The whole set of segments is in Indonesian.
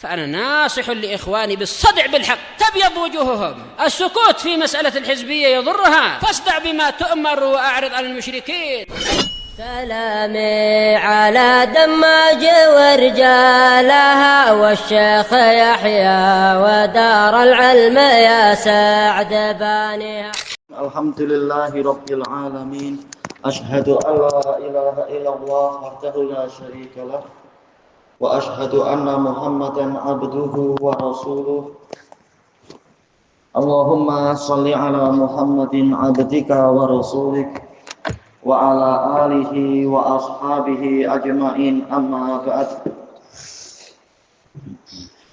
فأنا ناصح لإخواني بالصدع بالحق تبيض وجوههم. السكوت في مسألة الحزبية يضرها، فاصدع بما تؤمر وأعرض عن المشركين. سلامي على دماج ورجالها والشيخ يحيى ودار العلم يا سعد بانيها. الحمد لله رب العالمين. أشهد أن لا إله إلا الله وحده لا شريك له وأشهد أن محمدا عبده ورسوله. اللهم صل على محمد عبدك ورسولك وعلى آله وأصحابه أجمعين. Amma ba'd.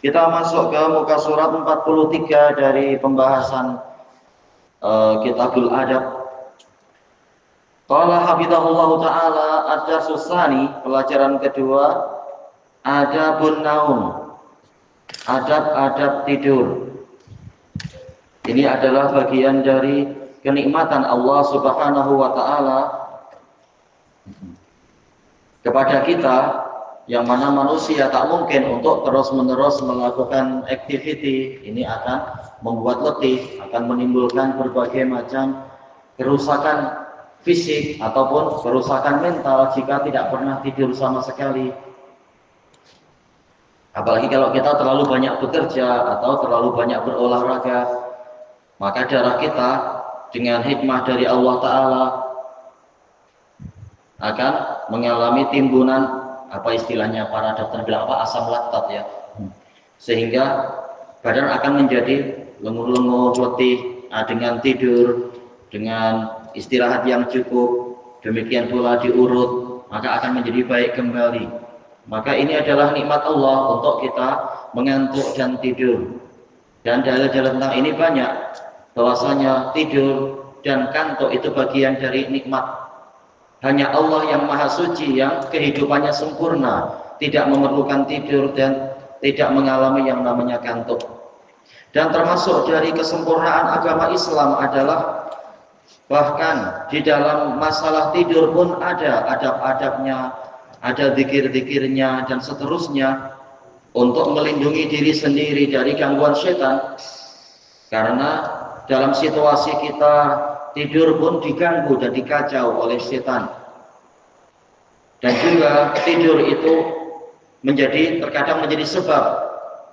Kita masuk ke muka surat 43 dari pembahasan Kitabul Adab. Qala hafizahullahu ta'ala ad-darsus tsani, pelajaran kedua, adabun naum, adab-adab tidur. Ini adalah bagian dari kenikmatan Allah Subhanahu wa ta'ala kepada kita, yang mana manusia tak mungkin untuk terus-menerus melakukan activity. Ini akan membuat letih, akan menimbulkan berbagai macam kerusakan fisik ataupun kerusakan mental jika tidak pernah tidur sama sekali. Apalagi kalau kita terlalu banyak bekerja atau terlalu banyak berolahraga, maka darah kita dengan hikmah dari Allah Ta'ala akan mengalami timbunan, apa istilahnya para dokter bilang apa, asam laktat ya, sehingga badan akan menjadi lengur-lengur, letih. Dengan tidur, dengan istirahat yang cukup, demikian pula diurut, maka akan menjadi baik kembali. Maka ini adalah nikmat Allah untuk kita mengantuk dan tidur. Dan dalil-dalil tentang ini banyak, bahwasanya tidur dan kantuk itu bagian dari nikmat. Hanya Allah yang maha suci, yang kehidupannya sempurna, tidak memerlukan tidur dan tidak mengalami yang namanya kantuk. Dan termasuk dari kesempurnaan agama Islam adalah bahkan di dalam masalah tidur pun ada adab-adabnya, ada zikir-zikirnya dan seterusnya untuk melindungi diri sendiri dari gangguan setan. Karena dalam situasi kita tidur pun diganggu dan dikacau oleh setan. Dan juga tidur itu terkadang menjadi sebab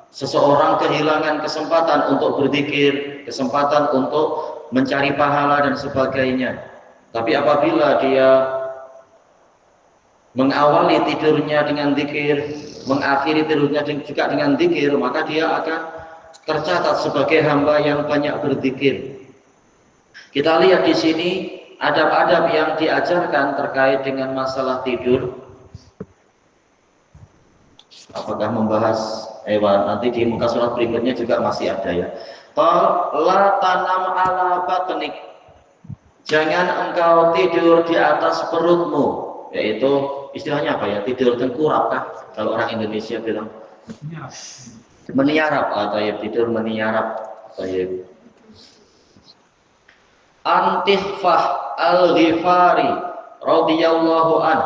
seseorang kehilangan kesempatan untuk berzikir, kesempatan untuk mencari pahala dan sebagainya. Tapi apabila dia mengawali tidurnya dengan zikir, mengakhiri tidurnya juga dengan zikir, maka dia akan tercatat sebagai hamba yang banyak berzikir. Kita lihat di sini adab-adab yang diajarkan terkait dengan masalah tidur. Apakah membahas nanti di muka surat berikutnya juga masih ada ya. La tanam ala batnik, jangan engkau tidur di atas perutmu, yaitu istilahnya apa ya, tidur tengkurap kah kalau orang Indonesia bilang, meniarap atau ya, tidur meniarap. Antifah al-Ghifari radhiyallahu an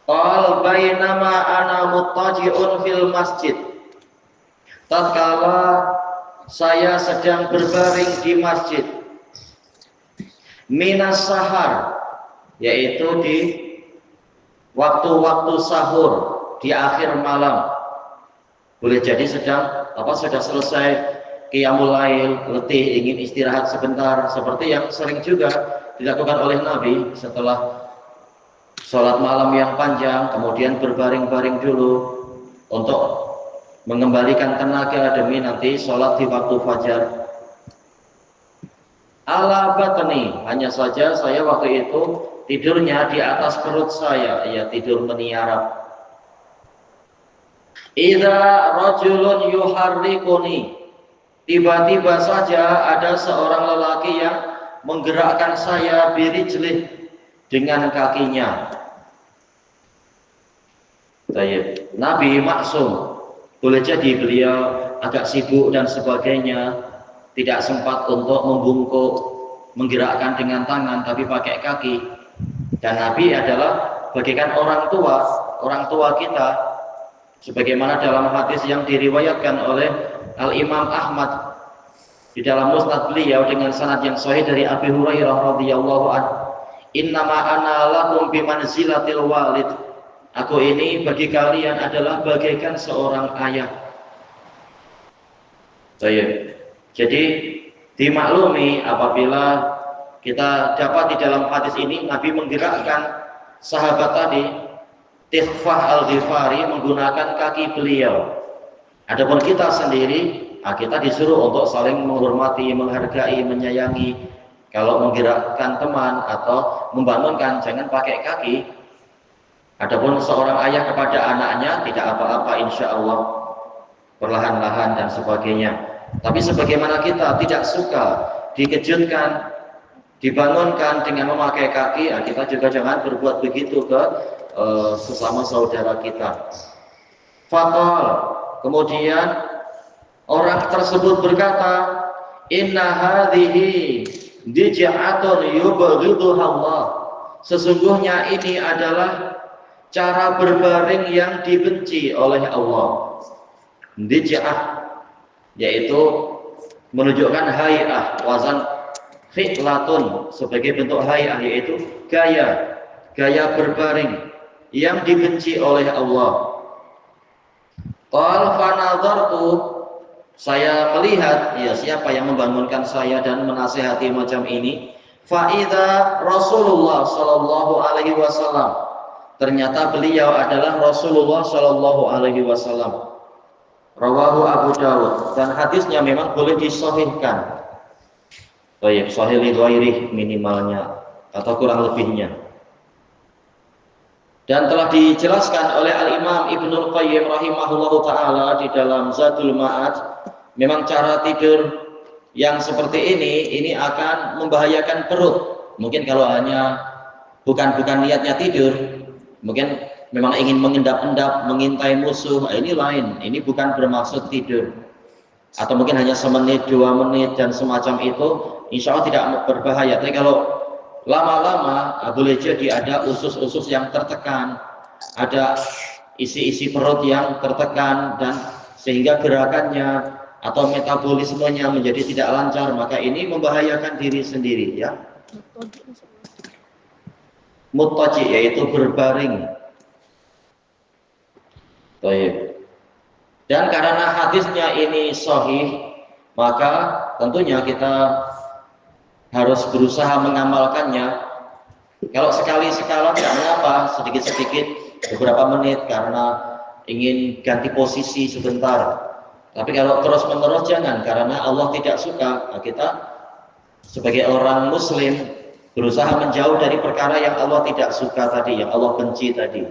qal bainama ana muttaji'un fil masjid, tatkala saya sedang berbaring di masjid, minas sahar, yaitu di waktu-waktu sahur, di akhir malam. Boleh jadi sudah selesai qiyamul lail, letih, ingin istirahat sebentar, seperti yang sering juga dilakukan oleh Nabi setelah sholat malam yang panjang, kemudian berbaring-baring dulu untuk mengembalikan tenaga demi nanti sholat di waktu fajar. Ala batni, hanya saja saya waktu itu tidurnya di atas perut saya, ya tidur meniarap. Idza rajulun yuharrikuni, tiba-tiba saja ada seorang lelaki yang menggerakkan saya birijlih, dengan kakinya. Nabi maksum, boleh jadi beliau agak sibuk dan sebagainya, tidak sempat untuk membungkuk, menggerakkan dengan tangan, tapi pakai kaki. Dan Nabi adalah bagaikan orang tua kita, Sebagaimana dalam hadis yang diriwayatkan oleh Al-Imam Ahmad di dalam musnad beliau dengan sanad yang sahih dari Abi Hurairah radhiyallahu anhu, "Innama ana lakum bimanzilatil walid." Aku ini bagi kalian adalah bagaikan seorang ayah. Jadi dimaklumi apabila kita dapat di dalam hadis ini Nabi menggerakkan sahabat tadi Tikhfah al-Ghifari menggunakan kaki beliau. Adapun kita sendiri, kita disuruh untuk saling menghormati, menghargai, menyayangi. Kalau menggerakkan teman atau membangunkan jangan pakai kaki. Adapun seorang ayah kepada anaknya tidak apa-apa, insya Allah, perlahan-lahan dan sebagainya. Tapi sebagaimana kita tidak suka dikejutkan, dibangunkan dengan memakai kaki, kita juga jangan berbuat begitu ke sesama saudara kita. Faqal, kemudian orang tersebut berkata, "Inna hadhihi dij'atun yubghiduha Allah." Sesungguhnya ini adalah cara berbaring yang dibenci oleh Allah. Dij'ah yaitu menunjukkan hay'ah, wazan fi'latun sebagai bentuk hay'ah, yaitu gaya berbaring yang dibenci oleh Allah. Qal fanadhartu, saya melihat, ya siapa yang membangunkan saya dan menasihati macam ini. Fa idza Rasulullah sallallahu alaihi wasallam, ternyata beliau adalah Rasulullah sallallahu alaihi wasallam. Rawahu Abu Dawud, dan hadisnya memang boleh disahihkan. Baik, sahih li ghairi minimalnya atau kurang lebihnya. Dan telah dijelaskan oleh Al-Imam Ibnul Qayyim rahimahullahu ta'ala di dalam Zadul Ma'ad, memang cara tidur yang seperti ini akan membahayakan perut. Mungkin kalau hanya bukan niatnya tidur, mungkin memang ingin mengendap-endap, mengintai musuh, ini lain. Ini bukan bermaksud tidur. Atau mungkin hanya semenit, 2 menit dan semacam itu, insya Allah tidak berbahaya. Tapi kalau lama-lama, boleh jadi ada usus-usus yang tertekan, ada isi-isi perut yang tertekan, dan sehingga gerakannya atau metabolismenya menjadi tidak lancar, maka ini membahayakan diri sendiri, ya. Muttaji yaitu berbaring. Baik. Dan karena hadisnya ini sahih, maka tentunya kita harus berusaha mengamalkannya. Kalau sekali-sekala tidak mengapa, sedikit-sedikit beberapa menit karena ingin ganti posisi sebentar. Tapi kalau terus-menerus jangan, karena Allah tidak suka. Kita sebagai orang muslim berusaha menjauh dari perkara yang Allah tidak suka tadi, yang Allah benci tadi.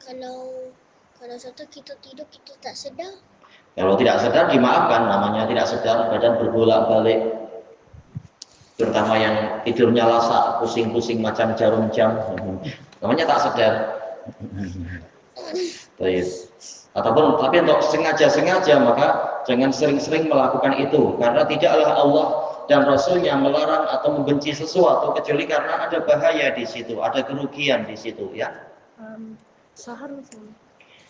Kalau satu kita tidur kita tak sedar. Kalau tidak sadar dimaafkan, namanya tidak sadar, badan berbolak-balik. Terutama yang tidurnya lasak, pusing-pusing macam jarum jam, namanya tak sadar. Tapi untuk sengaja-sengaja, maka jangan sering-sering melakukan itu, karena tidaklah Allah dan Rasulnya melarang atau membenci sesuatu kecuali karena ada bahaya di situ, ada kerugian di situ, ya. Sahar misalnya.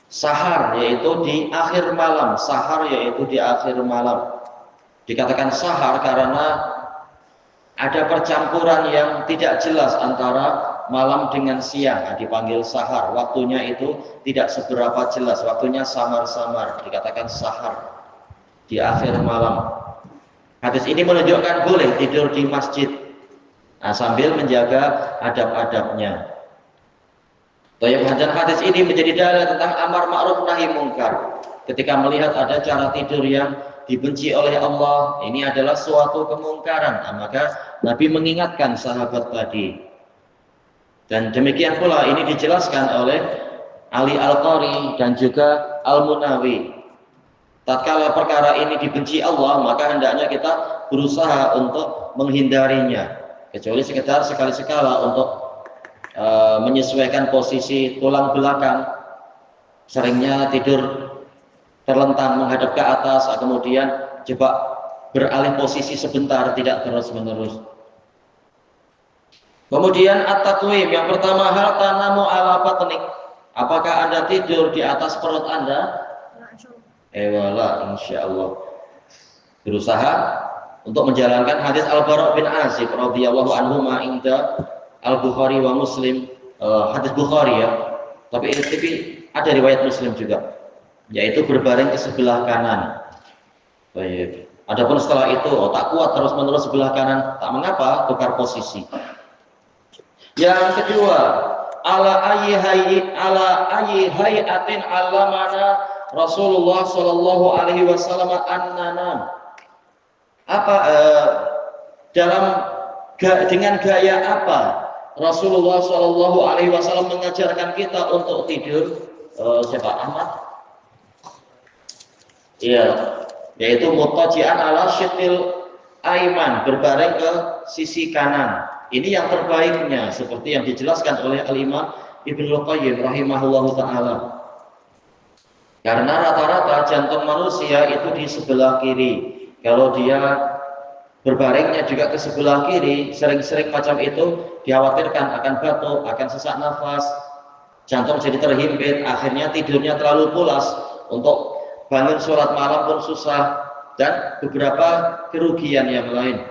Sahar yaitu di akhir malam, sahar yaitu di akhir malam. Dikatakan sahar karena ada percampuran yang tidak jelas antara malam dengan siang, dipanggil sahar. Waktunya itu tidak seberapa jelas, waktunya samar-samar, dikatakan sahar di akhir malam. Hadis ini menunjukkan boleh tidur di masjid, sambil menjaga adab-adabnya. Dan hadis ini menjadi dalil tentang amar ma'ruf nahi mungkar. Ketika melihat ada cara tidur yang dibenci oleh Allah, ini adalah suatu kemungkaran, maka Nabi mengingatkan sahabat tadi. Dan demikian pula ini dijelaskan oleh Ali Al-Qari dan juga Al-Munawi. Tatkala perkara ini dibenci Allah, maka hendaknya kita berusaha untuk menghindarinya, kecuali sekedar sekali-sekala untuk menyesuaikan posisi tulang belakang. Seringnya tidur terlentang menghadap ke atas, kemudian coba beralih posisi sebentar, tidak terus-menerus. Kemudian at-taqwim, yang pertama, hal tanamu ala batnik, apakah Anda tidur di atas perut Anda? Ewala insyaallah berusaha untuk menjalankan hadis Al-Bara' bin Azib radhiyallahu anhu ma inda Al-Bukhari wa Muslim, hadis Bukhari ya. Tapi ada riwayat Muslim juga, yaitu berbaring ke sebelah kanan. Baik. Adapun setelah itu tak kuat terus-menerus sebelah kanan, tak mengapa tukar posisi. Yang kedua, ala ayyi hayatin alamana Rasulullah sallallahu alaihi wasallam an-nanam. Dengan gaya apa Rasulullah sallallahu alaihi wasallam mengajarkan kita untuk tidur? Siapa? Ahmad? Iya, yaitu muttaji'an ala syitil aiman, berbaring ke sisi kanan. Ini yang terbaiknya seperti yang dijelaskan oleh Al-Imam Ibnu Qayyim rahimahullahu taala. Karena rata-rata jantung manusia itu di sebelah kiri. Kalau dia berbaringnya juga ke sebelah kiri, sering-sering macam itu, dikhawatirkan akan batuk, akan sesak nafas, jantung jadi terhimpit, akhirnya tidurnya terlalu pulas, untuk bangun sholat malam pun susah, dan beberapa kerugian yang lain.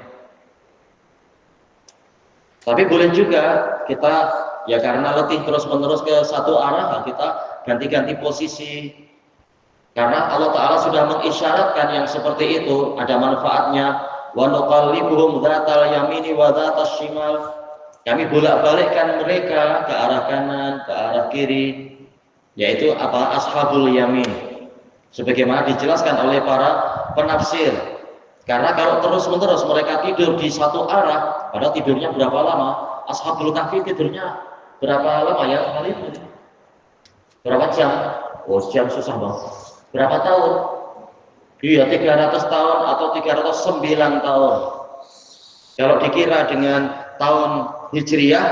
Tapi boleh juga kita, ya karena letih terus-menerus ke satu arah, kita ganti-ganti posisi. Karena Allah Ta'ala sudah mengisyaratkan yang seperti itu, ada manfaatnya. Wa nuqallibuhum dzatal yamini wa dzatas shimal. Kami bolak-balikkan mereka ke arah kanan, ke arah kiri, yaitu apa? Ashabul yamin. Sebagaimana dijelaskan oleh para penafsir. Karena kalau terus-menerus mereka tidur di satu arah, padahal tidurnya berapa lama? Ashabul kahfi tidurnya berapa lama ya? Berapa jam? Oh, jam susah bang. Berapa tahun? Iya, 300 tahun atau 309 tahun. Kalau dikira dengan tahun Hijriyah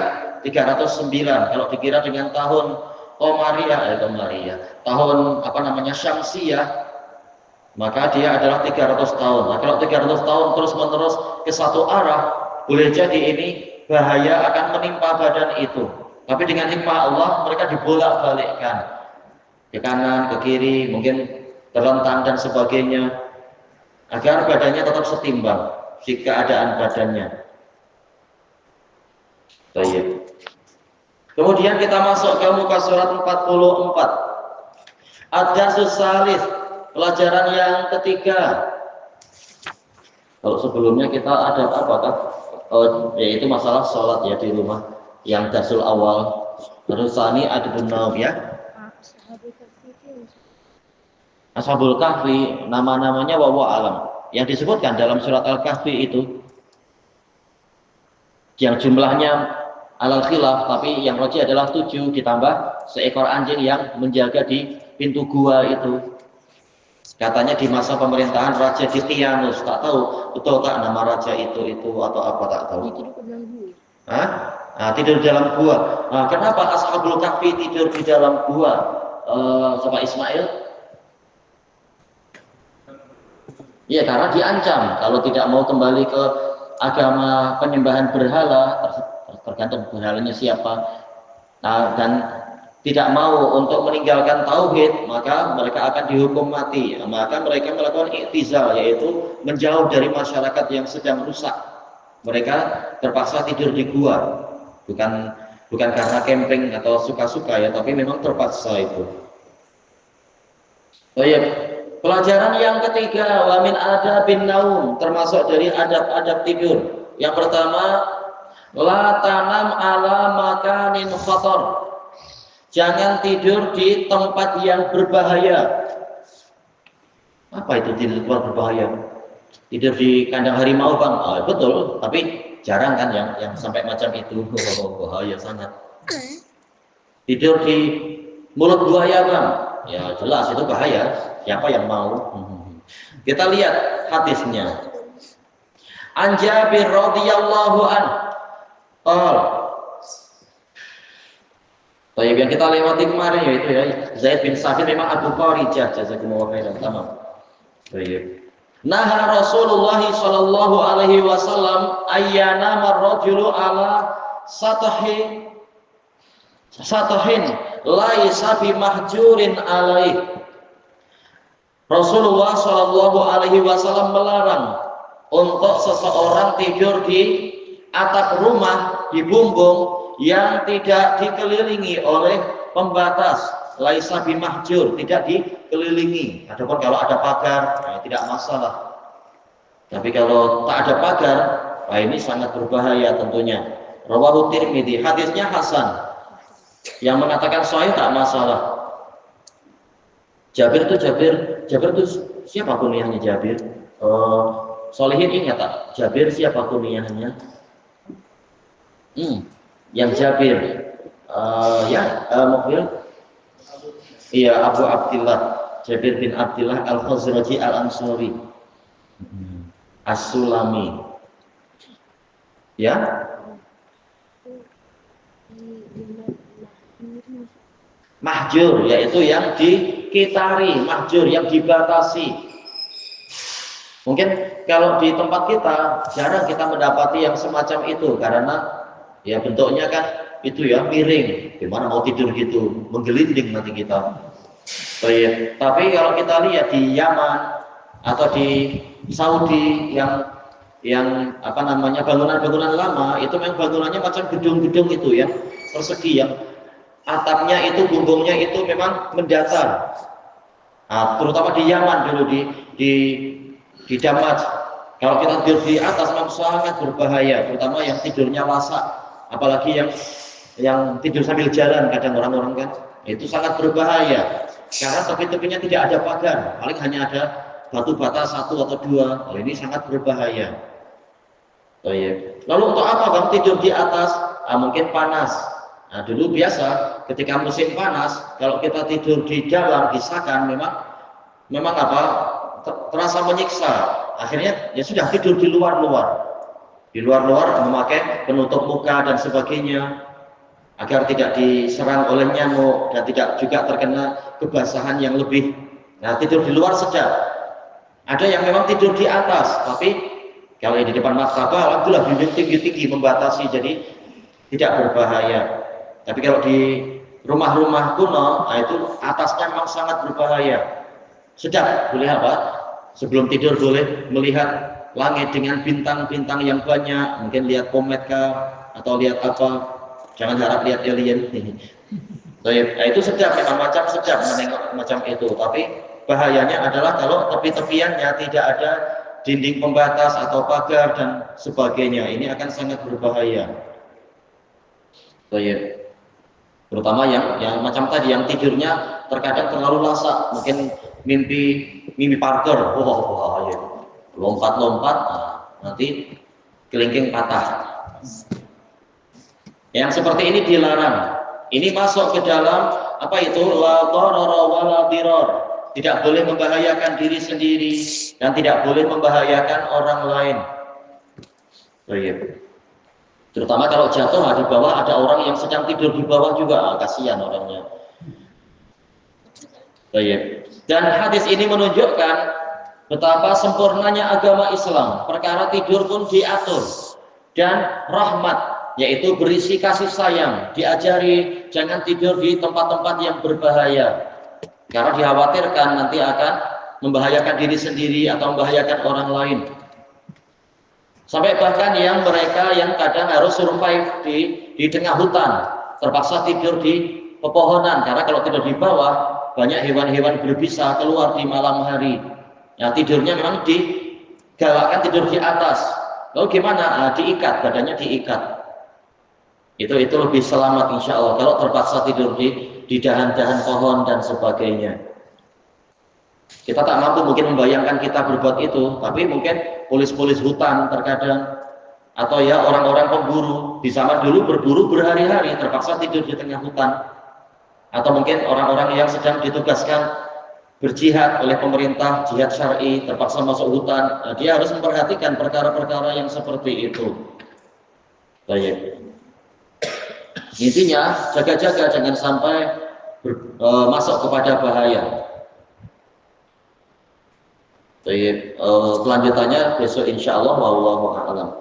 309. Kalau dikira dengan tahun Qamariyah, tahun apa namanya Syamsiyah, maka dia adalah 300 tahun. Nah, kalau 300 tahun terus-menerus ke satu arah, boleh jadi ini bahaya akan menimpa badan itu. Tapi dengan hikmah Allah, mereka dibolak-balikkan ke kanan, ke kiri, mungkin terlentang dan sebagainya, agar badannya tetap setimbang si keadaan badannya. Baik. Kemudian kita masuk ke muka surat 44. Ad-darsus salis, pelajaran yang ketiga. Kalau sebelumnya kita ada apakah? Yaitu masalah sholat ya di rumah. Yang darsul awal. Terus sani adabun naum ya. Ashabul Kahfi, nama-namanya wallahu alam. Yang disebutkan dalam surat Al-Kahfi itu yang jumlahnya alal khilaf, tapi yang rajih adalah 7 ditambah seekor anjing yang menjaga di pintu gua itu. Katanya di masa pemerintahan Raja Diqyanus, tak tahu betul tak nama raja itu atau apa tak tahu. Tidur di dalam gua. Hah? Nah, tidur di dalam gua. Nah, kenapa Ashabul Kahfi tidur di dalam gua? Sama Ismail? Iya, karena diancam kalau tidak mau kembali ke agama penyembahan berhala, tergantung berhalanya siapa. Nah, dan tidak mau untuk meninggalkan tauhid, maka mereka akan dihukum mati. Maka mereka melakukan i'tizal, yaitu menjauh dari masyarakat yang sedang rusak. Mereka terpaksa tidur di gua, bukan karena camping atau suka-suka ya, tapi memang terpaksa itu. Oh iya. Pelajaran yang ketiga, wa min adabin naum, termasuk dari adab-adab tidur. Yang pertama, la tanam ala makanin khatar. Jangan tidur di tempat yang berbahaya. Apa itu tidur di tempat berbahaya? Tidur di kandang harimau bang? Betul, tapi jarang kan yang sampai macam itu. Bahaya sangat. Tidur di mulut buaya bang? Ya jelas itu bahaya. Siapa yang mau? Kita lihat hadisnya. An Jabir radhiyallahu an. Yang kita lewati kemarin yaitu ya Zaid bin Sabit memang Abu Qarijah jazakumullah khairan. Tamam. Baik. Naha Rasulullah sallallahu alaihi wasallam ayyana marrajulu ala satahin laisa bi mahjurin alaih. Rasulullah Shallallahu Alaihi Wasallam melarang untuk seseorang tidur di atap rumah, di bumbung yang tidak dikelilingi oleh pembatas, laisa bimahjur, tidak dikelilingi. Adapun kalau ada pagar, tidak masalah. Tapi kalau tak ada pagar, ini sangat berbahaya tentunya. Rawahu Tirmidzi, hadisnya hasan. Yang mengatakan sahih tak masalah. Jabir itu siapa kunyahnya Jabir? Solihin ingat tak? Jabir siapa kunyahnya? Yang Jabir, Mukhbil? Iya, Abu Abdillah, Jabir bin Abdillah Al-Khazraji Al-Ansari, As-Sulami. Ya? Mahjur, yaitu yang dikitari, mahjur yang dibatasi. Mungkin kalau di tempat kita jarang kita mendapati yang semacam itu, karena ya bentuknya kan itu ya miring. Gimana mau tidur gitu, menggelinding nanti kita. Tapi kalau kita lihat di Yaman atau di Saudi yang bangunan-bangunan lama itu memang bangunannya macam gedung-gedung itu ya, persegi yang atapnya itu, bumbungnya itu memang mendatar. Terutama di Yaman dulu di Damaj. Kalau kita tidur di atas memang sangat berbahaya, terutama yang tidurnya lasak, apalagi yang tidur sambil jalan kadang orang-orang kan, itu sangat berbahaya. Karena tepi-tepinya tidak ada pagar, paling hanya ada batu bata 1 atau 2. Ini sangat berbahaya. Lalu untuk apa Bang tidur di atas? Mungkin panas. Dulu biasa ketika musim panas, kalau kita tidur di dalam, di sakan, memang terasa menyiksa. Akhirnya ya sudah tidur di luar-luar memakai penutup muka dan sebagainya agar tidak diserang oleh nyamuk dan tidak juga terkena kebasahan yang lebih. Tidur di luar sedap. Ada yang memang tidur di atas, tapi kalau di depan martabah, alhamdulillah dinding tinggi-tinggi membatasi, jadi tidak berbahaya. Tapi kalau di rumah-rumah kuno, itu atasnya memang sangat berbahaya. Sedap, boleh apa? Sebelum tidur boleh melihat langit dengan bintang-bintang yang banyak, mungkin lihat komet kah, atau lihat apa? Jangan harap lihat alien. Itu sedap, memang macam sedap menengok macam itu. Tapi bahayanya adalah kalau tepi-tepiannya tidak ada dinding pembatas atau pagar dan sebagainya. Ini akan sangat berbahaya. Terutama yang macam tadi, yang tidurnya terkadang terlalu lasak, mungkin mimpi parkour, lompat-lompat, nanti kelingking patah. Yang seperti ini dilarang. Ini masuk ke dalam la darara wala dirar. Tidak boleh membahayakan diri sendiri dan tidak boleh membahayakan orang lain. Terutama kalau jatuh di bawah ada orang yang sedang tidur di bawah juga, kasihan orangnya. Dan hadis ini menunjukkan betapa sempurnanya agama Islam. Perkara tidur pun diatur, dan rahmat, yaitu berisi kasih sayang. Diajari jangan tidur di tempat-tempat yang berbahaya, karena dikhawatirkan nanti akan membahayakan diri sendiri atau membahayakan orang lain. Sampai bahkan mereka yang kadang harus survive di tengah hutan, terpaksa tidur di pepohonan, karena kalau tidur di bawah banyak hewan-hewan berbisa keluar di malam hari. Tidurnya memang digalakkan tidur di atas. Lalu gimana? Diikat, badannya diikat. Itu lebih selamat insya Allah kalau terpaksa tidur di dahan-dahan pohon dan sebagainya. Kita tak mampu mungkin membayangkan kita berbuat itu, tapi mungkin polis-polis hutan terkadang, atau orang-orang pemburu di zaman dulu berburu berhari-hari, terpaksa tidur di tengah hutan, atau mungkin orang-orang yang sedang ditugaskan berjihad oleh pemerintah, jihad syar'i, terpaksa masuk hutan. Dia harus memperhatikan perkara-perkara yang seperti itu. Intinya jaga-jaga jangan sampai masuk kepada bahaya. Kelanjutannya besok insya Allah, wallahu a'lam.